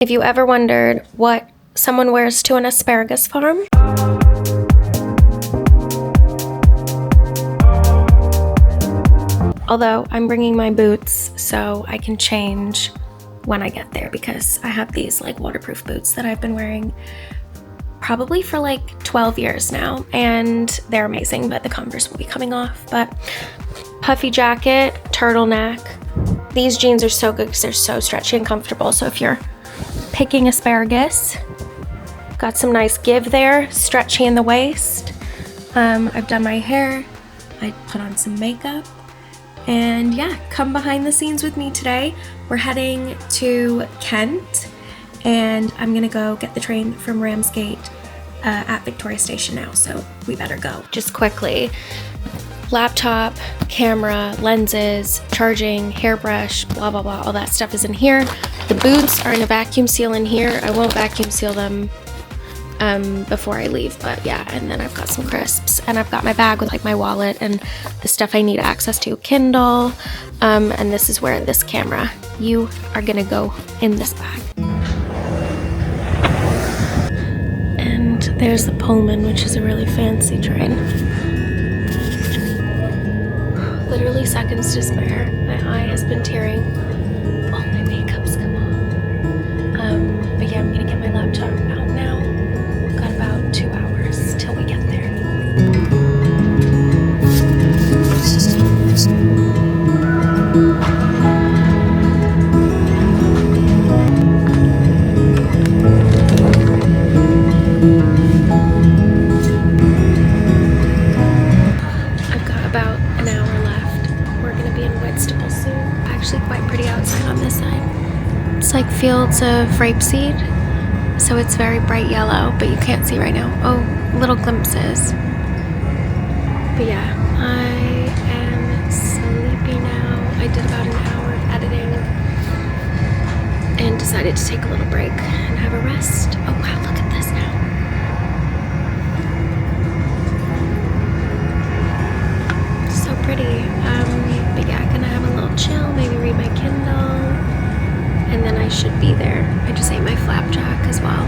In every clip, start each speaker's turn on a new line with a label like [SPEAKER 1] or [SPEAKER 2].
[SPEAKER 1] If you ever wondered what someone wears to an asparagus farm, although I'm bringing my boots so I can change when I get there because I have these like waterproof boots that I've been wearing probably for like 12 years now, and they're amazing, but the Converse will be coming off. But puffy jacket, turtleneck. These jeans are so good because they're so stretchy and comfortable. So if you're picking asparagus, got some nice give there, stretchy in the waist. I've done my hair, I put on some makeup, and yeah, come behind the scenes with me today. We're heading to Kent, and I'm gonna go get the train from Ramsgate at Victoria Station now, so we better go. Just quickly, laptop, camera, lenses, charging, hairbrush, blah blah blah, all that stuff is in here. The boots are in a vacuum seal in here. I won't vacuum seal them before I leave, but yeah. And then I've got some crisps, and I've got my bag with like my wallet and the stuff I need access to, Kindle, and this is where this camera, you are gonna go in this bag. And there's the Pullman, which is a really fancy train. Literally seconds to spare. My eye has been tearing. All my makeup's come off. But yeah, I'm gonna get my laptop out now. Got about 2 hours till we get there. I've got about an hour left. We're gonna be in Whitstable soon. Actually quite pretty outside on this side. It's like fields of rapeseed, so it's very bright yellow, but you can't see right now. Oh, little glimpses. But yeah, I am sleepy now. I did about an hour of editing and decided to take a little break and have a rest. Oh wow, look at this now. So pretty. But yeah, gonna have a little chill, maybe read my Kindle, and then I should be there. I just ate my flapjack as well.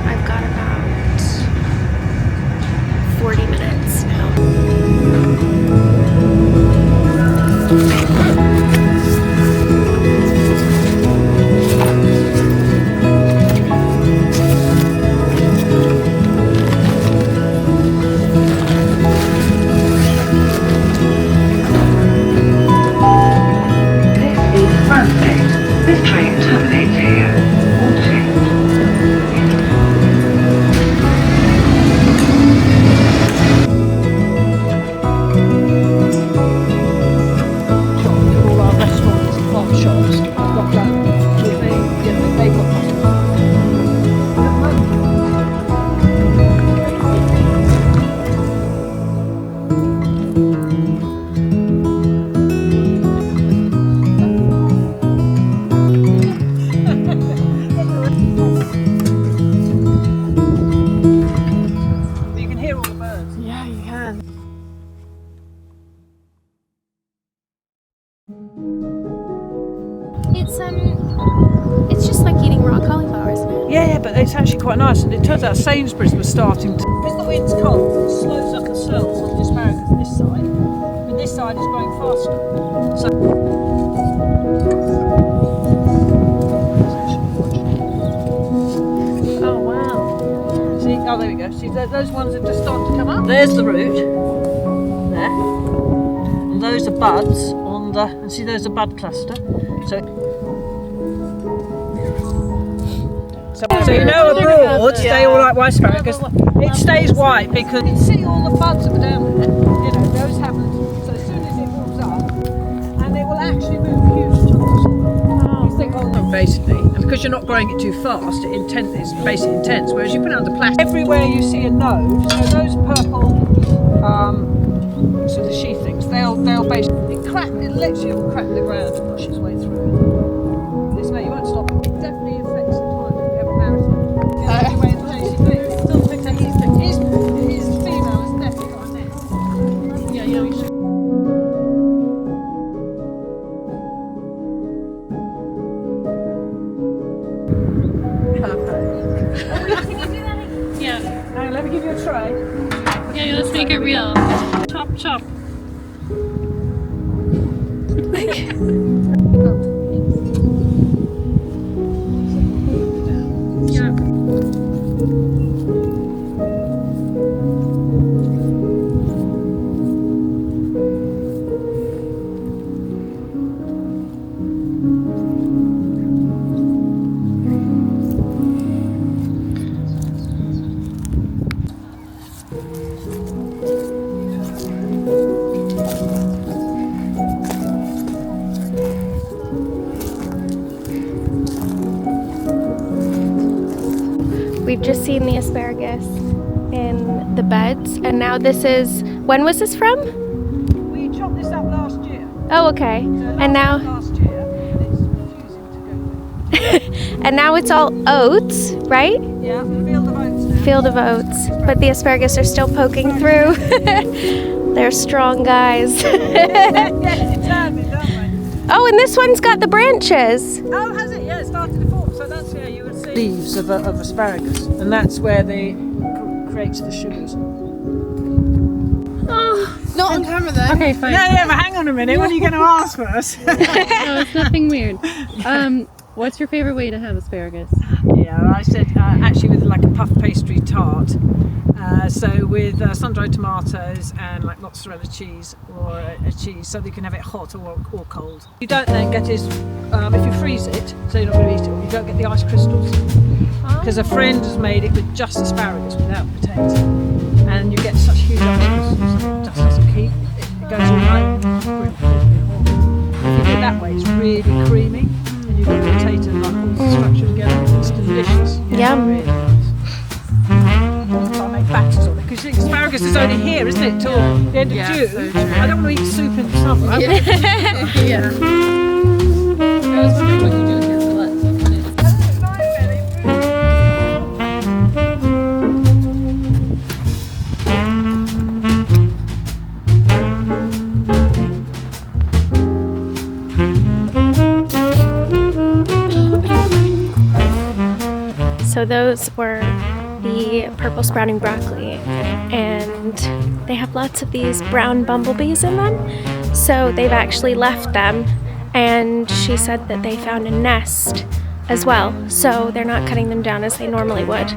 [SPEAKER 1] I've got about 40 minutes now.
[SPEAKER 2] Ramsgate. This train terminates here.
[SPEAKER 3] All our restaurants and farm shops got that. They got
[SPEAKER 1] It's just like eating raw cauliflower, isn't it?
[SPEAKER 3] Yeah, but it's actually quite nice, and it turns out Sainsbury's was starting to, because the wind's cold, it slows up the cells on the asparagus this side, and this side is growing faster. So oh wow! See, oh there we go. See, those ones are just starting to come up. There's the root there, and those are buds on the. And see, there's a bud cluster. So you know abroad they all like white asparagus. It stays white because you can see all the buds that are down there. You know, those happen. So as soon as it warms up, and it will actually move huge chunks of soil. You think, oh no, basically, and because you're not growing it too fast, it's basically intense. Whereas you put it under plastic, everywhere you see a node, so those purple sort of sheath things, they'll basically it literally will crack the ground and push its way through. This way you won't stop it. It definitely affects the time if you have a marathon. His female has definitely got a nest. Yeah, we should.
[SPEAKER 1] 1
[SPEAKER 3] tray.
[SPEAKER 4] Yeah, let's make it real. Chop, chop. Yeah.
[SPEAKER 1] We've just seen the asparagus in the beds, and now this is, when was this from?
[SPEAKER 3] We chopped this up last year.
[SPEAKER 1] Oh, okay. And now,
[SPEAKER 3] Last year, and it's refusing to go.
[SPEAKER 1] and now it's all oats, right?
[SPEAKER 3] Yeah, field of oats now.
[SPEAKER 1] Field of oats, but the asparagus are still poking through. They're strong guys.
[SPEAKER 3] Yeah, determined, aren't they?
[SPEAKER 1] Oh, and this one's got the branches.
[SPEAKER 3] Oh, has it? Yeah, it started to form. So that's where you would see leaves of asparagus, and that's where they creates the sugars.
[SPEAKER 5] Not on camera though.
[SPEAKER 4] Okay, fine.
[SPEAKER 3] Yeah, but hang on a minute. What are you going to ask for us?
[SPEAKER 4] No, it's nothing weird. What's your favorite way to have asparagus?
[SPEAKER 3] Yeah, I said actually with like a puff pastry tart. So with sun-dried tomatoes and like mozzarella cheese or a cheese, so that you can have it hot or cold. You don't then get this, if you freeze it, so you're not going to eat it, you don't get the ice crystals. Because a friend has made it with just asparagus without potatoes. And you get such huge ice crystals that it just doesn't keep. It goes all right. If you do it that way, it's really creamy. And you've got the potato and like all the structure together. It's delicious.
[SPEAKER 1] Yum.
[SPEAKER 3] Really nice. I make batters on it because asparagus is only here, isn't it, till the end of June?
[SPEAKER 4] so true.
[SPEAKER 3] I don't want to eat soup in the summer.
[SPEAKER 4] Yeah. I was wondering what you do with your fillets.
[SPEAKER 1] So those were the purple sprouting broccoli, and they have lots of these brown bumblebees in them. So they've actually left them, and she said that they found a nest as well. So they're not cutting them down as they normally would.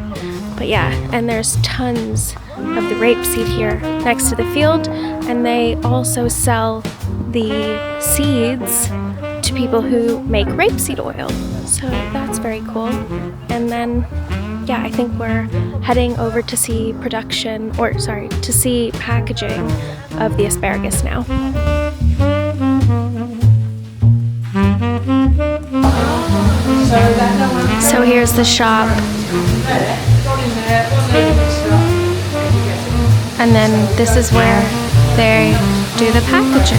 [SPEAKER 1] But yeah, and there's tons of the rapeseed here next to the field, and they also sell the seeds to people who make rapeseed oil. So that's very cool. And then, yeah, I think we're heading over to see to see packaging of the asparagus now. So here's the shop. And then this is where they do the packaging.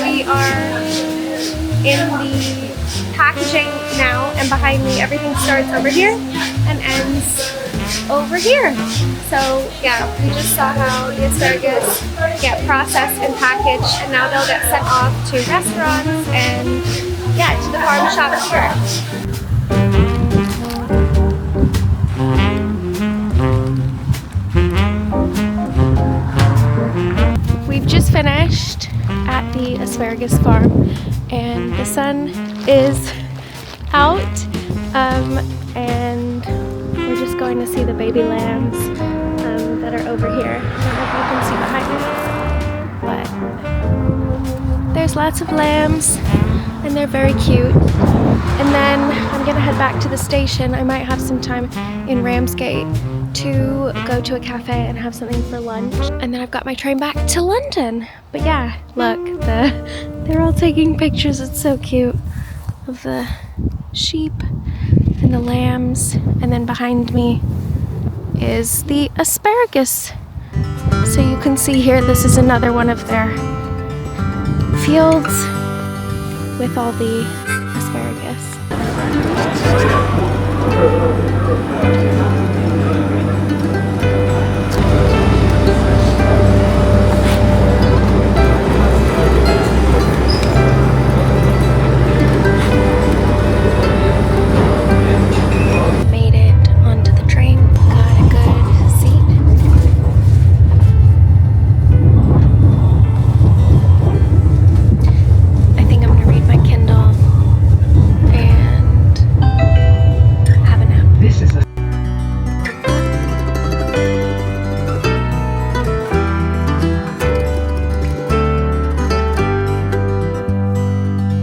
[SPEAKER 1] We are in the packaging now, and behind me everything starts over here and ends over here. So yeah, we just saw how the asparagus get processed and packaged, and now they'll get sent off to restaurants and yeah, to the farm shops here. We've just finished at the Asparagus Farm and the sun is out and we're just going to see the baby lambs that are over here. I don't know if you can see behind me, but there's lots of lambs and they're very cute. And then I'm gonna head back to the station. I might have some time in Ramsgate to go to a cafe and have something for lunch, and then I've got my train back to London. But yeah, look, they're all taking pictures. It's so cute of the sheep and the lambs, and then behind me is the asparagus. So you can see here, this is another one of their fields with all the asparagus.